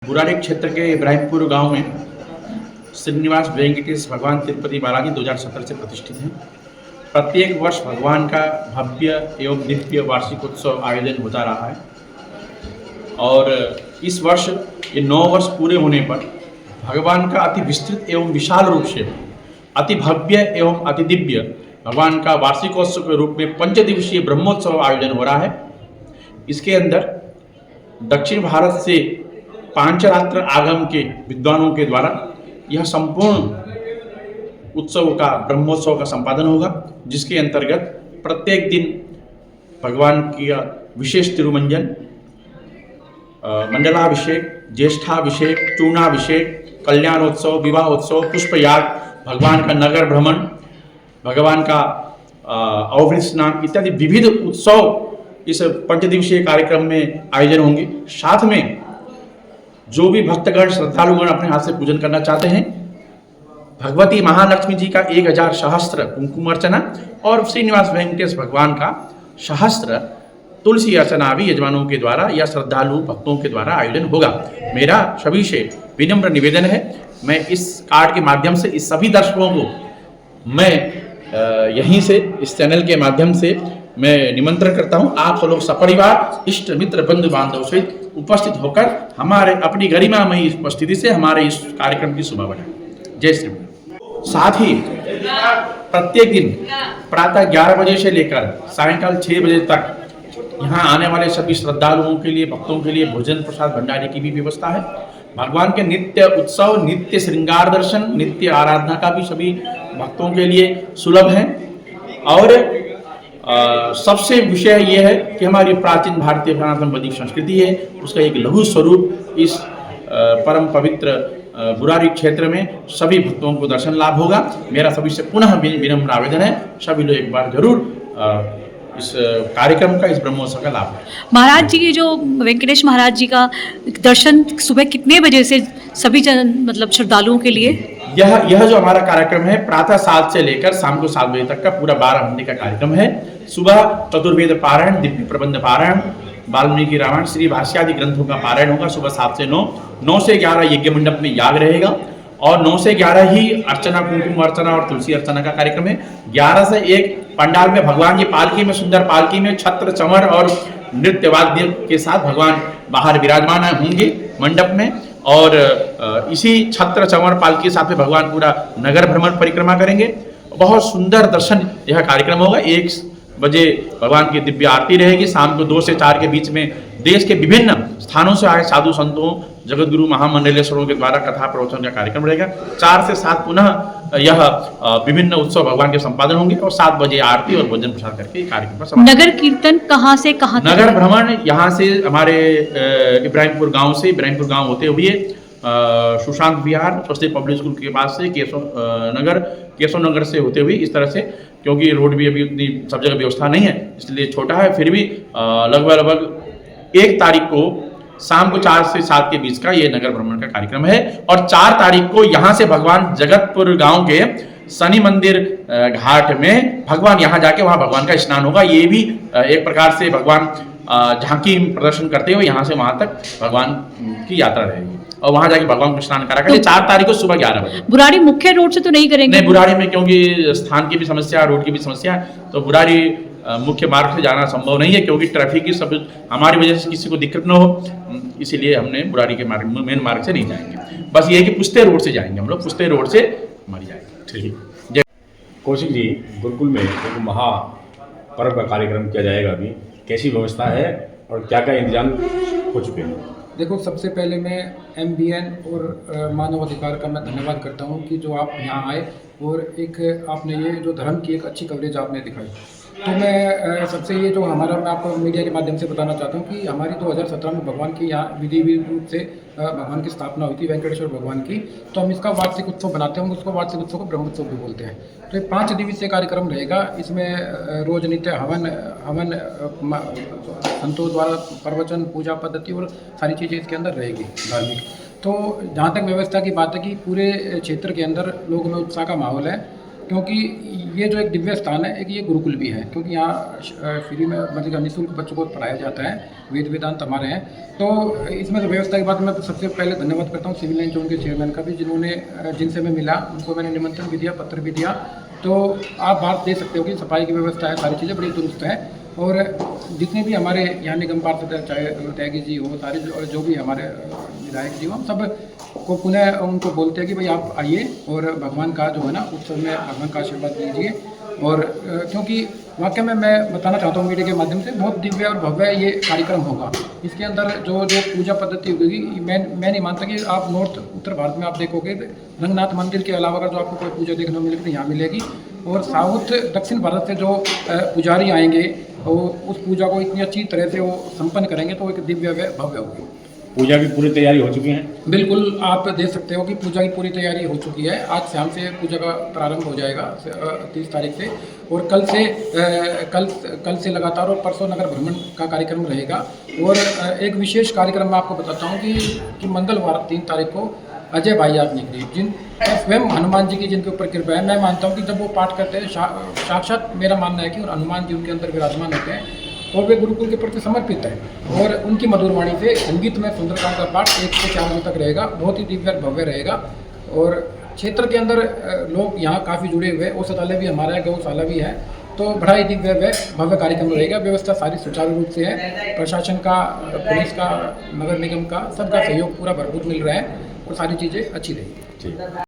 बुराड़ी क्षेत्र के इब्राहिमपुर गांव में श्रीनिवास वेंकटेश भगवान तिरुपति बालाजी 2017 से प्रतिष्ठित हैं। प्रत्येक वर्ष भगवान का भव्य एवं दिव्य वार्षिक उत्सव आयोजन होता रहा है और इस वर्ष ये 9 वर्ष पूरे होने पर भगवान का अति विस्तृत एवं विशाल रूप से अति भव्य एवं अति दिव्य भगवान का वार्षिकोत्सव के रूप में 5 दिवसीय ब्रह्मोत्सव आयोजन हो रहा है। इसके अंदर दक्षिण भारत से पांचरात्र आगम के विद्वानों के द्वारा यह संपूर्ण उत्सव का ब्रह्मोत्सव का संपादन होगा, जिसके अंतर्गत प्रत्येक दिन भगवान की विशेष तिरुमंजन, मंडलाभिषेक, ज्येष्ठाभिषेक, चूर्णाभिषेक, कल्याणोत्सव, विवाहोत्सव, पुष्पयाग, भगवान का नगर भ्रमण, भगवान का अवभृत स्नान इत्यादि विविध उत्सव इस 5 दिवसीय कार्यक्रम में आयोजन होंगे। साथ में जो भी भक्तगण श्रद्धालुगण अपने हाथ से पूजन करना चाहते हैं, भगवती महालक्ष्मी जी का 1000 सहस्त्र कुंकुम अर्चना और श्रीनिवास वेंकटेश भगवान का सहस्त्र तुलसी अर्चना भी यजमानों के द्वारा या श्रद्धालु भक्तों के द्वारा आयोजन होगा। मेरा सभी से विनम्र निवेदन है, मैं इस कार्ड के माध्यम से इस सभी दर्शकों को मैं यहीं से इस चैनल के माध्यम से मैं निमंत्रण करता हूं, आप सब लोग सपरिवार इष्ट मित्र बंधु बांधव सहित उपस्थित होकर हमारे अपनी गरिमामयी उपस्थिति से हमारे इस कार्यक्रम की शोभा बढ़ाएं। जय श्री राम। साथ ही प्रत्येक दिन प्रातः 11 बजे से लेकर सायंकाल 6 बजे तक यहाँ आने वाले सभी श्रद्धालुओं के लिए, भक्तों के लिए भोजन प्रसाद भंडारे की भी व्यवस्था है। भगवान के नित्य उत्सव, नित्य श्रृंगार दर्शन, नित्य आराधना का भी सभी भक्तों के लिए सुलभ है। और सबसे विषय यह है कि हमारी प्राचीन भारतीय सनातन वैदिक संस्कृति है, उसका एक लघु स्वरूप इस परम पवित्र बुराड़ी क्षेत्र में सभी भक्तों को दर्शन लाभ होगा। मेरा सभी से पुनः विनम्र आवेदन है, सभी लोग एक बार जरूर इस कार्यक्रम का, इस ब्रह्मोत्सव का लाभ है। महाराज जी की जो वेंकटेश महाराज जी का दर्शन सुबह कितने बजे से सभी मतलब श्रद्धालुओं के लिए? यह जो हमारा कार्यक्रम है प्रातः 7 से लेकर शाम को 7 बजे तक का पूरा 12 घंटे का कार्यक्रम है। सुबह चतुर्वेद पारायण, दिव्य प्रबंध पारायण, वाल्मीकि रामायण, श्री भाष्य आदि ग्रंथों का पारायण होगा सुबह 7 से 9। 9 से 11 यज्ञ मंडप में याग रहेगा और 9 से 11 ही अर्चना, कुंकुम अर्चना और तुलसी अर्चना का कार्यक्रम है। 11 से 1 पंडाल में भगवान की पालकी में, सुंदर पालकी में छत्र चमर और नृत्य वाद्य के साथ भगवान बाहर विराजमान होंगे मंडप में और इसी छत्र चमर पालकी के साथ में भगवान पूरा नगर भ्रमण परिक्रमा करेंगे। बहुत सुंदर दर्शन यह कार्यक्रम होगा। 1 बजे भगवान की दिव्य आरती रहेगी। शाम को 2 से 4 के बीच में देश के विभिन्न स्थानों से आए साधु संतों, जगत गुरु महामंडलेश्वरों के द्वारा कथा प्रवचन का कार्यक्रम रहेगा। 4 से 7 पुनः यह विभिन्न उत्सव भगवान के संपादन होंगे और 7 बजे आरती और भोजन प्रसाद करके कार्यक्रम पर समाप्त। नगर कीर्तन कहाँ से कहाँ? नगर भ्रमण यहाँ से हमारे इब्राहिमपुर गांव से, इब्राहिमपुर गांव होते हुए सुशांत विहार, स्वस्ति पब्लिक स्कूल के पास से केशव नगर से होते हुए इस तरह से, क्योंकि रोड भी अभी उतनी सब जगह व्यवस्था नहीं है इसलिए छोटा है, फिर भी लगभग 1 तारीख को शाम को 4 से 7 के बीच का ये नगर भ्रमण का कार्यक्रम है। और 4 तारीख को यहाँ से भगवान जगतपुर गांव के शनि मंदिर घाट में भगवान यहाँ जाके वहाँ भगवान का स्नान होगा। ये भी एक प्रकार से भगवान झांकी प्रदर्शन करते हुए यहाँ से वहाँ तक भगवान की यात्रा रहेगी और वहाँ जाके भगवान को स्नान करा कर 4 तारीख को सुबह 11 बजे। बुराड़ी मुख्य रोड से तो नहीं करेंगे? नहीं, बुराड़ी में क्योंकि स्थान की भी समस्या, रोड की भी समस्या है, तो बुराड़ी मुख्य मार्ग से जाना संभव नहीं है क्योंकि ट्रैफिक की सब हमारी वजह से किसी को दिक्कत न हो, इसीलिए हमने बुराड़ी के मार्ग, मेन मार्ग से नहीं जाएंगे। बस ये कि पुस्ते रोड से जाएंगे हम लोग, पुस्ते रोड से हमारी जाएंगे। ठीक है। कौशिक जी, गुरुकुल में एक महापर्व का कार्यक्रम किया जाएगा, अभी कैसी व्यवस्था है और क्या क्या इंतजाम हो चुके हैं? देखो, सबसे पहले मैं MBN और मानव अधिकार का मैं धन्यवाद करता हूं कि जो आप यहाँ आए और एक आपने ये जो धर्म की एक अच्छी कवरेज आपने दिखाई। तो मैं सबसे ये जो हमारा, मैं आपको मीडिया के माध्यम से बताना चाहता हूँ कि हमारी 2017 में भगवान की यहाँ विधि रूप से भगवान की स्थापना हुई थी, वेंकटेश्वर भगवान की। तो हम इसका वार्षिक उत्सव बनाते हैं, उसको वार्षिक उत्सव को ब्रह्मोत्सव भी बोलते हैं। तो ये 5 दिवसीय कार्यक्रम रहेगा। इसमें रोज नित्य हवन संतों द्वारा प्रवचन, पूजा पद्धति और सारी चीज़ें इसके अंदर रहेगी धार्मिक। तो जहाँ तक व्यवस्था की बात है कि पूरे क्षेत्र के अंदर लोगों में उत्साह का माहौल है क्योंकि ये जो एक दिव्य स्थान है, एक ये गुरुकुल भी है, क्योंकि यहाँ फ्री में मतलब निःशुल्क बच्चों को पढ़ाया जाता है, वेद वेदांत हमारे हैं। तो इसमें तो व्यवस्था की बात मैं तो सबसे पहले धन्यवाद करता हूँ सिविल लाइन जोन के चेयरमैन का भी, जिनसे मैं मिला, उनको मैंने निमंत्रण भी दिया, पत्र भी दिया। तो आप बात दे सकते हो कि सफाई की व्यवस्था है, सारी चीज़ें बड़ी दुरुस्त है। और जितने भी हमारे यहाँ निगम पार्षद है, चाहे त्यागी जी हो, सारे जो भी हमारे विधायक जी हो, हम सब को पुनः उनको बोलते हैं कि भाई आप आइए और भगवान का जो है ना उत्सव में भगवान का आशीर्वाद लीजिए। और क्योंकि वाकई में मैं बताना चाहता हूँ मीडिया के माध्यम से, बहुत दिव्य और भव्य ये कार्यक्रम होगा। इसके अंदर जो जो पूजा पद्धति होगी, मैं नहीं मानता कि आप नॉर्थ उत्तर भारत में आप देखोगे रंगनाथ मंदिर के अलावा अगर जो आपको कोई पूजा देखने को मिलेगी तो यहाँ मिलेगी। और साउथ दक्षिण भारत से जो पुजारी आएंगे वो उस पूजा को इतनी अच्छी तरह से वो संपन्न करेंगे, तो एक दिव्य भव्य होगी। पूजा की पूरी तैयारी हो चुकी है? बिल्कुल, आप देख सकते हो कि पूजा की पूरी तैयारी हो चुकी है। आज शाम से पूजा का प्रारंभ हो जाएगा 30 तारीख से, और कल से लगातार, और परसों नगर भ्रमण का कार्यक्रम रहेगा। और एक विशेष कार्यक्रम मैं आपको बताता हूँ कि मंगलवार 3 तारीख को अजय भाई आप निकले, जिन स्वयं हनुमान जी की जिनके ऊपर कृपा है। मैं मानता हूँ कि जब वो पाठ करते हैं, साक्षात मेरा मानना है कि हनुमान जी उनके अंदर विराजमान होते हैं, और वे गुरुकुल के प्रति समर्पित है। और उनकी मधुर वाणी से संगीत में सुंदरकांड का पाठ 1 से 4 बजे तक रहेगा, बहुत ही दिव्य भव्य रहेगा। और क्षेत्र के अंदर लोग यहाँ काफ़ी जुड़े हुए, औषधालय भी हमारा है, गौशाला भी है, तो बड़ा ही दिव्य भव्य कार्यक्रम रहेगा। व्यवस्था सारी सुचारू रूप से है, प्रशासन का, पुलिस का, नगर निगम का, सबका सहयोग पूरा भरपूर मिल रहा है, और सारी चीज़ें अच्छी रहेगी। ठीक।